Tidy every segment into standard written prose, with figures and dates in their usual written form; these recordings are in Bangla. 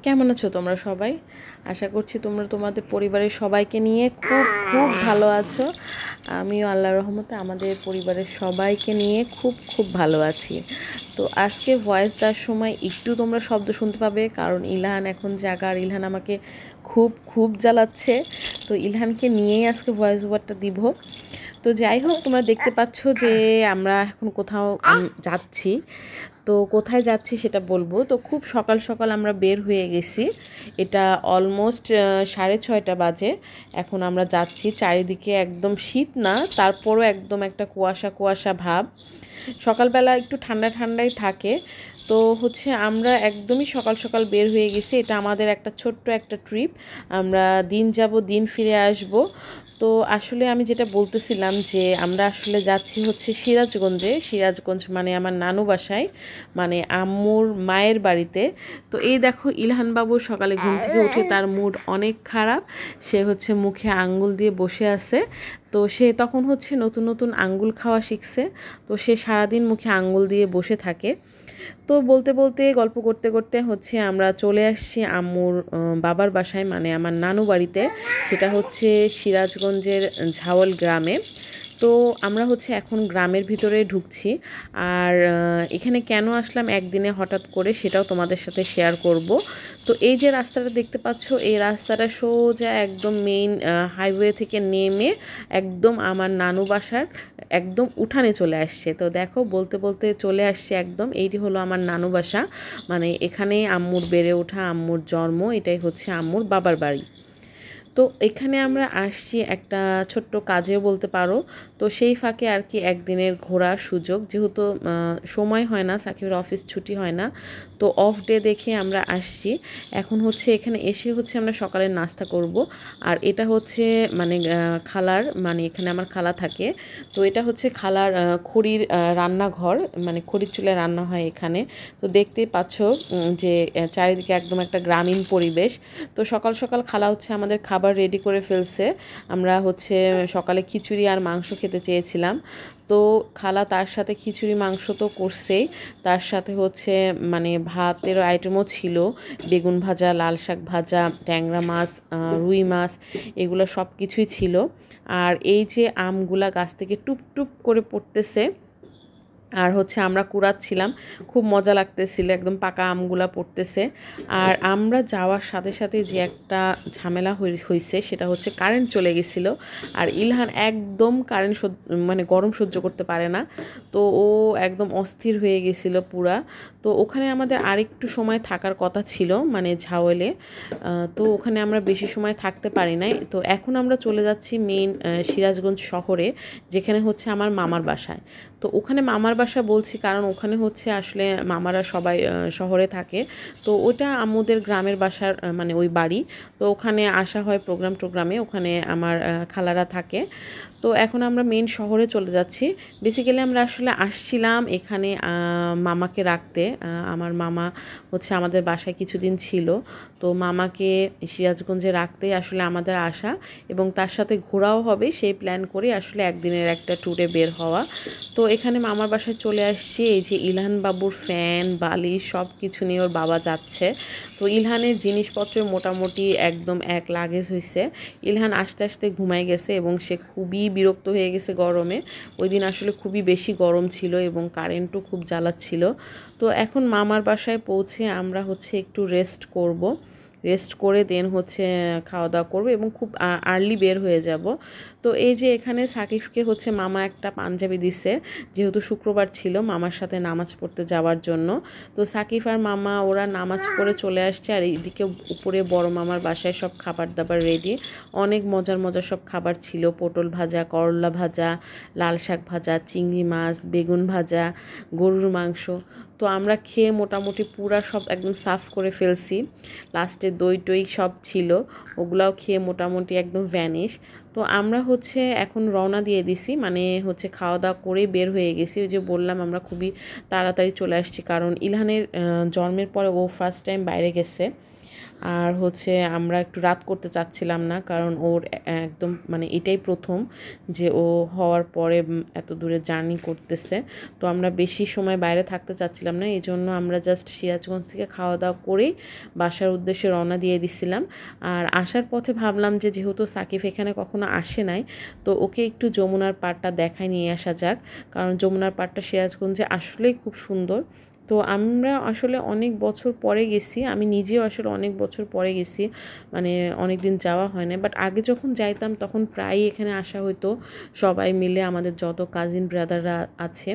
কেমন আছো তোমরা সবাই? আশা করছি তোমরা তোমাদের পরিবারের সবাইকে নিয়ে খুব খুব ভালো আছো। আমিও আল্লাহর রহমতে আমাদের পরিবারের সবাইকে নিয়ে খুব খুব ভালো আছি। তো আজকে ভয়েস দেওয়ার সময় একটু তোমরা শব্দ শুনতে পাবে, কারণ ইলহান এখন জাগা আর ইলহান আমাকে খুব খুব জ্বালাচ্ছে। তো ইলহানকে নিয়েই আজকে ভয়েস ওভারটা দিব। তো যাই হোক, তোমরা দেখতে পাচ্ছ যে আমরা এখন কোথাও যাচ্ছি। তো কোথায় যাচ্ছি সেটা বলবো। তো খুব সকাল সকাল আমরা বের হয়ে গেছি। এটা অলমোস্ট 6:30 বাজে। এখন আমরা যাচ্ছি, চারিদিকে একদম শীত না, তারপরও একদম একটা কুয়াশা কুয়াশা ভাব। সকালবেলা একটু ঠান্ডা ঠান্ডাই থাকে। তো আমরা একদমই সকাল সকাল বের হয়ে গেছি। এটা আমাদের একটা ছোট্ট একটা ট্রিপ। আমরা দিন যাব দিন ফিরে আসব। তো আসলে আমি যেটা বলতেছিলাম যে আমরা আসলে যাচ্ছি সিরাজগঞ্জ মানে আমার নানু বাসায়, মানে আম্মুর মায়ের বাড়িতে। তো এই দেখো, ইলহান বাবু সকালে ঘুম থেকে উঠে তার মুড অনেক খারাপ। সে মুখে আঙ্গুল দিয়ে বসে আছে। তো সে তখন নতুন নতুন আঙ্গুল খাওয়া শিখছে। তো সে সারাদিন মুখে আঙ্গুল দিয়ে বসে থাকে। তো বলতে বলতে গল্প করতে করতে আমরা চলে আসছি আম্মুর বাবার বাসায়, মানে আমার নানু বাড়িতে। সেটা সিরাজগঞ্জের ঝাওয়াল গ্রামে। তো আমরা এখন গ্রামের ভিতরে ঢুকছি। আর এখানে কেন আসলাম একদিনে হঠাৎ করে, সেটাও তোমাদের সাথে শেয়ার করব। তো এই যে রাস্তাটা দেখতে পাচ্ছ, এই রাস্তাটা সোজা একদম মেইন হাইওয়ে থেকে নেমে একদম আমার নানু বাসার একদম উঠানে চলে আসছে। তো দেখো, বলতে বলতে চলে আসছে একদম। এইটি হলো আমার নানু বাসা, মানে এখানেই আম্মুর বেড়ে ওঠা, আম্মুর জন্ম। এটাই আম্মুর বাবার বাড়ি। তো এখানে আমরা আসছি একটা ছোট্ট কাজেও বলতে পারো। তো সেই ফাঁকে আর কি একদিনের ঘোরার সুযোগ, যেহেতু সময় হয় না, সাকিবের অফিস ছুটি হয় না। তো অফ ডে দেখে আমরা আসছি। এখন এখানে এসে আমরা সকালের নাস্তা করব। আর এটা মানে খালার, মানে এখানে আমার খালা থাকে। তো এটা খালার খড়ির রান্নাঘর, মানে খড়ির চুলায় রান্না হয় এখানে। তো দেখতেই পাচ্ছ যে চারিদিকে একদম একটা গ্রামীণ পরিবেশ। তো সকাল সকাল খালা আমাদের খাবার রেডি করে ফেলছে। আমরা সকালে খিচুড়ি আর মাংস খেতে চেয়েছিলাম। তো খালা তার সাথে খিচুড়ি মাংস তো করছেই, তার সাথে মানে ভাতের আইটেমও ছিল। বেগুন ভাজা, লাল শাক ভাজা, ট্যাংরা মাছ, রুই মাছ, এগুলো সব কিছুই ছিল। আর এই যে আমগুলা গাছ থেকে টুপ টুপ করে পড়তেছে, আর আমরা কুড়াচ্ছিলাম, খুব মজা লাগতেছিল, একদম পাকা আমগুলা পড়তেছে। আর আমরা যাওয়ার সাথে সাথে যে একটা ঝামেলা হয়েছে, সেটা কারেন্ট চলে গেছিলো। আর ইলহান একদম কারেন্ট মানে গরম সহ্য করতে পারে না। তো ও একদম অস্থির হয়ে গেছিলো পুরা। তো ওখানে আমাদের আরেকটু সময় থাকার কথা ছিল, মানে ঝাওয়ালে। তো ওখানে আমরা বেশি সময় থাকতে পারি নাই। তো এখন আমরা চলে যাচ্ছি মেইন সিরাজগঞ্জ শহরে, যেখানে আমার মামার বাসায়। তো ওখানে মামার বাসা বলছি কারণ ওখানে আসলে মামারা সবাই শহরে থাকে। তো ওটা আমাদের গ্রামের বাসার মানে ওই বাড়ি। তো ওখানে আসা হয় প্রোগ্রামে, ওখানে আমার খালারা থাকে। তো এখন আমরা মেইন শহরে চলে যাচ্ছি। বেসিক্যালি আমরা আসলে আসছিলাম এখানে মামাকে রাখতে। আমার মামা আমাদের বাসায় কিছুদিন ছিল। তো মামাকে সিরাজগঞ্জে রাখতেই আসলে আমাদের আসা, এবং তার সাথে ঘোরাও হবে সেই প্ল্যান করে আসলে একদিনের একটা ট্যুরে বের হওয়া। তো এখানে মামার বাসায় চলে আসছি। এই যে ইলহান বাবুর ফ্যান, বালিশ সব কিছু নিয়ে ওর বাবা যাচ্ছে। তো ইলহানের জিনিসপত্র মোটামুটি একদম এক লাগেজ হয়েছে। ইলহান আস্তে আস্তে ঘুমায় গেছে এবং সে খুবই বিরক্ত হয়ে গেছে গরমে। ওই দিন আসলে খুবই বেশি গরম ছিল এবং কারেন্টও খুব জ্বালাচ্ছিল। তো এখন মামার বাসায় পৌঁছে আমরা একটু রেস্ট করে দেন খাওয়া দাওয়া করবো এবং খুব আর্লি বের হয়ে যাব। তো এই যে এখানে সাকিবকে মামা একটা পাঞ্জাবি দিছে, যেহেতু শুক্রবার ছিল মামার সাথে নামাজ পড়তে যাওয়ার জন্য। তো সাকিব আর মামা ওরা নামাজ পড়ে চলে আসছে। আর এইদিকে উপরে বড় মামার বাসায় সব খাবার দাবার রেডি। অনেক মজার মজার সব খাবার ছিল, পটল ভাজা, করলা ভাজা, লাল শাক ভাজা, চিংড়ি মাছ, বেগুন ভাজা, গরুর মাংস। তো আমরা খেয়ে মোটামুটি পুরা সব একদম সাফ করে ফেলছি। লাস্টে দই টই সব ছিল, ওগুলাও খেয়ে মোটামুটি একদম ভ্যানিশ। তো আমরা এখন রওনা দিয়ে দিছি, মানে খাওয়া দাওয়া করেই বের হয়ে গেছি। ওই যে বললাম আমরা খুবই তাড়াতাড়ি চলে আসছি, কারণ ইলহানের জন্মের পরে ও ফার্স্ট টাইম বাইরে গেছে। আর হচ্ছে আমরা একটু রাত করতে চাচ্ছিলাম না, কারণ ওর একদম মানে এটাই প্রথম যে ও হওয়ার পরে এত দূরে জার্নি করতেছে। তো আমরা বেশি সময় বাইরে থাকতে চাচ্ছিলাম না, এই জন্য আমরা জাস্ট সিরাজগঞ্জ থেকে খাওয়া দাওয়া করেই বাসার উদ্দেশ্যে রওনা দিয়ে দিছিলাম। আর আসার পথে ভাবলাম যে যেহেতু সাকিব এখানে কখনো আসে নাই, তো ওকে একটু যমুনার পাড়টা দেখায় নিয়ে আসা যাক, কারণ যমুনার পাড়টা সিরাজগঞ্জে আসলেই খুব সুন্দর। তো আমরা আসলে অনেক বছর পরে গেছি, আমি নিজেও আসলে অনেক বছর পরে গেছি, মানে অনেক দিন যাওয়া হয় না। বাট আগে যখন যাইতাম তখন প্রায়ই এখানে আসা হতো, সবাই মিলে আমাদের যত কাজিন ব্রাদাররা আছে,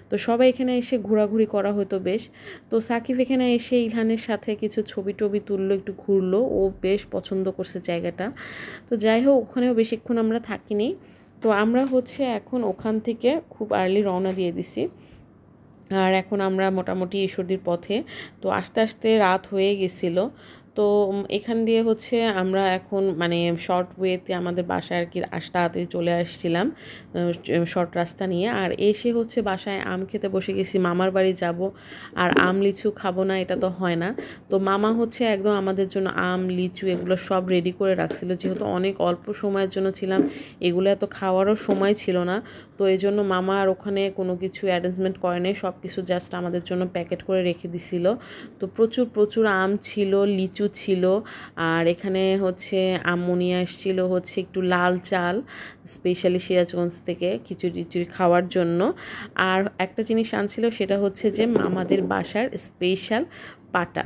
তো সবাই এখানে এসে ঘোরাঘুরি করা হতো বেশ। তো সাকিব এখানে এসে ইলহানের সাথে কিছু ছবি টবি তুললো, একটু ঘুরলো, ও বেশ পছন্দ করছে জায়গাটা। তো যাই হোক, ওখানেও বেশিক্ষণ আমরা থাকিনি। তো আমরা হচ্ছে এখন ওখান থেকে খুব আর্লি রওনা দিয়ে দিছি। আর এখন আমরা মোটামুটি ঈশ্বরদীর পথে। তো আস্তে আস্তে রাত হয়ে গেছিলো। তো এখান দিয়ে হচ্ছে আমরা এখন মানে শর্ট ওয়েতে আমাদের বাসায় আর কি তাড়াতাড়ি চলে আসছিলাম, শর্ট রাস্তা নিয়ে। আর এসে হচ্ছে বাসায় আম খেতে বসে গেছি, মামার বাড়ি যাব আর আম লিচু খাবো না এটা তো হয় না। তো মামা হচ্ছে একদম আমাদের জন্য আম লিচু এগুলো সব রেডি করে রাখছিল, যেহেতু অনেক অল্প সময়ের জন্য ছিলাম, এগুলো এত খাওয়ারও সময় ছিল না। তো এই জন্য মামা আর ওখানে কোনো কিছু অ্যারেঞ্জমেন্ট করে নেই, সব কিছু জাস্ট আমাদের জন্য প্যাকেট করে রেখে দিছিল। তো প্রচুর প্রচুর আম ছিল, লিচু ছিল, আর এখানে হচ্ছে আম্মু নিয়ে আসছিল হচ্ছে একটু লাল চাল স্পেশালি সিরাজগঞ্জ থেকে খিচুড়ি টিচুড়ি খাওয়ার জন্য। আর একটা জিনিস আনছিল, সেটা হচ্ছে যে আমাদের বাসার স্পেশাল পাটা।